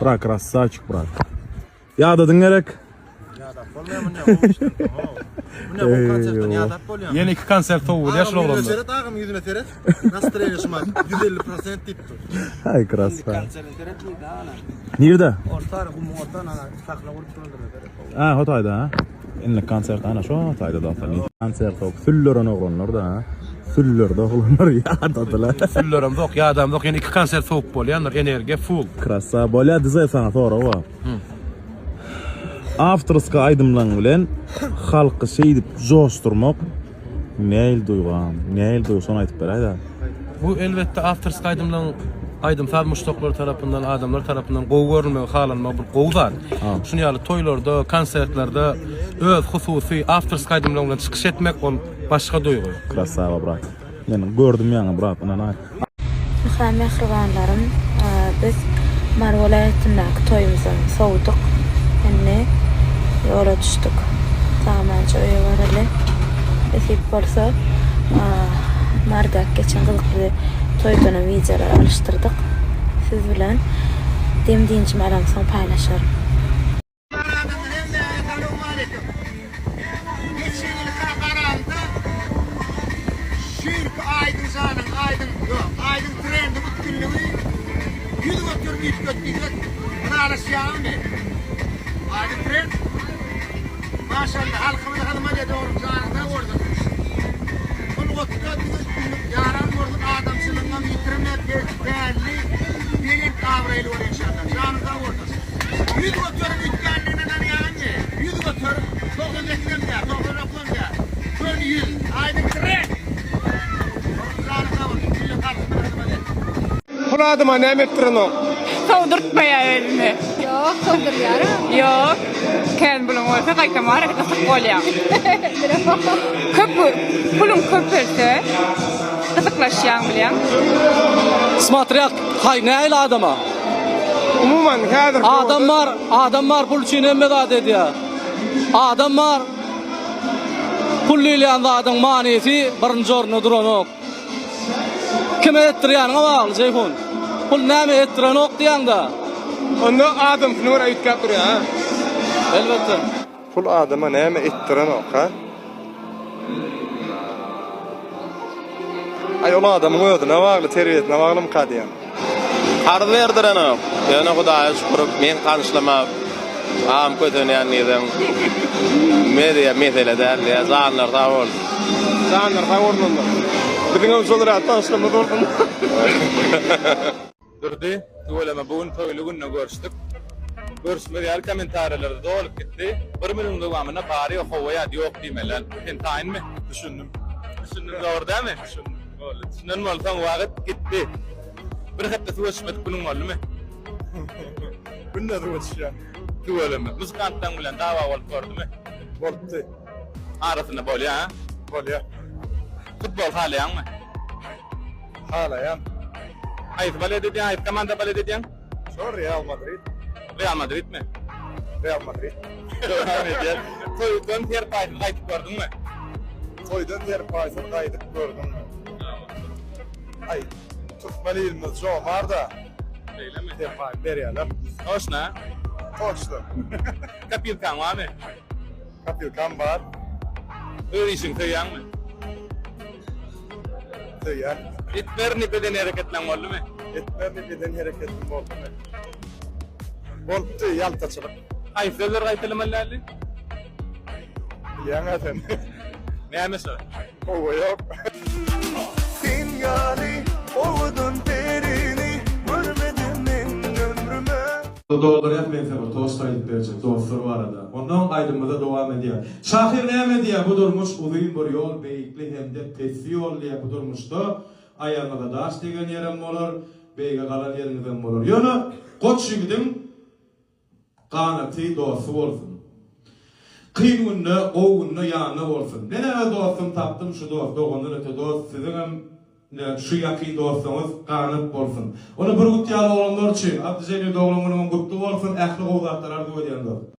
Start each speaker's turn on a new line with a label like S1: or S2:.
S1: Bırak krasavчик bırak. Yadadın gerek.
S2: Yadap bolmaýan bu işte. Bu ne bu konsertden yadap bolýan.
S3: Yeni iki konsert towu ýaşly oglanlar.
S2: Seret ağam yüzüne seret. Настроение şımak 150% tipti.
S1: Hay krasa.
S2: Konsertden seret mi daha ana?
S1: Nerede?
S2: Orta bu ortadan ana sakla vurup durulur.
S1: Ha, Hatay'da ha. Enlik konsert ana şu Hatay'da da atlan. Konsert tok süllörön oglanlar da ha. Süllörde oglanlar yadadılar.
S3: Füllörem dok, ýadam dok, yeni iki konsert towu bolýanlar, energe full.
S1: Krasa bolýa dize sana toora wa. Afterska aydymlaň bilen halky şeýdip joşturmak näil duýgan, näil duýsan aýtyp berýär.
S3: Bu elbette After Sky'dımdan aydın fəal müştoklar tarafından, adamlar tarafından qow görülmegi halanma bir qowzar. Şunu ýaly toýlarda, konsertlerde öz hususy After Sky'dımdan bilen çykyş etmek ol başga duýgu.
S1: Krasa bırak. Men gördüm ýa-ni bırak ana.
S4: Mehribanlarym, biz Marwalaýatyndaky toýumyzdan sowduk. Enne yola düşdük. Zamança öýe barely. Esip bolsa, Mardak geçen gyzykly toýdan wideolar alıştırdyk. Siz bilen demdiňçi malam soň paýlaşarym.
S2: Aydın trendi bu günlüğü yüzü götürmüş götürecek. Buna araştıralım mı? Aydın trend. Maşallah halkımın hanıma dedi oğlum canında orada. Bunu götürüyor yaran vurdun adamsınından yitirmek değerli bilim kavraylı var inşallah. Canında orada. Yüzü götürün ütkenliğinden yalan mı? Yüzü götürün. Dokun eklem ya, dokun oklum ya. Şöyle yüz. Aydın trend.
S5: Kuladıma ne emettirin o?
S6: Sowdurtmaýa elini.
S7: Yok, soldurýarym.
S6: Yok. Ken bulun olsa gaýtama hareket asyk bolýar. Köp pulun köpelse gysyklaşýan bilýän.
S8: Smatryaq hay näil adama.
S5: Umuman häzir
S8: Adamlar pul üçin emme zat edýär. Adamlar pul ýylan zatyň manysy birinji orunda duranok. Kime ettirýäniňe bagly Jeyhun. Pul näme ettirenok diýäňde.
S5: onda adam nur aýtgap durýar ha.
S8: Elbette.
S5: Pul adama näme ettiren ok ha? Ay ol adamyň özüne bagly, terbiýetine bagly mı kadýan?
S9: Arz berdiren ok. Ýöne Hudaýa şükür men kanyşlama am kötünýän ýerden media meselede zanlar da bol.
S5: Zanlar gawrnunda. Biziňe şolar atlaşlama bolsun.
S9: Durdy, töweleme bugün töwelügünne görüşdik. Görüşmedi ýa kommentarlarda dolup gitdi. Bir miniň dowamyna bary howaýa ýok diýmeler. Sen taýynmy? Düşündüm. Düşündüm dogry dämi? Düşündüm. Bolu. Düşündüm bolsaň wagt gitdi. Bir hepde görüşmedik bunuň boldymy?
S5: Günne durýar.
S9: Töweleme. Muzykantdan bilen dawa bolup gördümi?
S5: Boldy.
S9: Arasynda bolýar ha?
S5: Bolýar.
S9: Futbol halaýanmy?
S5: Halaýan.
S9: Aýt bale dedin, aýt komanda bale dedin.
S5: Şo Real Madrid.
S9: Real Madrid mi?
S5: Real Madrid.
S9: Toýdan her paýsyny gaýtyp gördüňmi?
S5: Toýdan yer paýsyny gaýdyp gördüm. Ay, tutmalyymyz şo barda.
S9: Beýlemi?
S5: Depay berýärler.
S9: Hoşna.
S5: Toçdy.
S9: Kapilkan wamy?
S5: Kapilkan bar.
S9: Öýüşiň töýýänmi?
S5: Töýär.
S9: Etmerini beden hereketlen boldymy?
S5: Etmerli beden hereketim boldymy? Boldy, ýaltaçylyk.
S9: Aý sözler gaýtylmaly.
S5: Bilýän eten.
S9: Näme söz?
S5: Owa ýok. Sen gali owdun terini görmedim men ömrüme.
S10: Doldurýar men sebäp tosta aýdyp berjek dostlar barada. Ondan aýdymyza dowam edýär. Şahir näme diýär? Bu durmuş uzun bir ýol, beýikli hemde pesli ýol diýär bu durmuşda. Aýaňyza daş degen ýerem bolar, beýge galan ýeriňizden bolar. Ýöne goç ýigitiň ganaty dosty bolsun. Kyn günde, ow günde ýanyna bolsun. Mene dostum tapdym şu dost, dogandan öte dost, siziň hem şu ýaky dostuňyz ganyp bolsun. Onu bir gut ýaly olanlar üçin, Abdüjelil dogulumyň gutly bolsun, ähli gowzatlar arzu edýändir.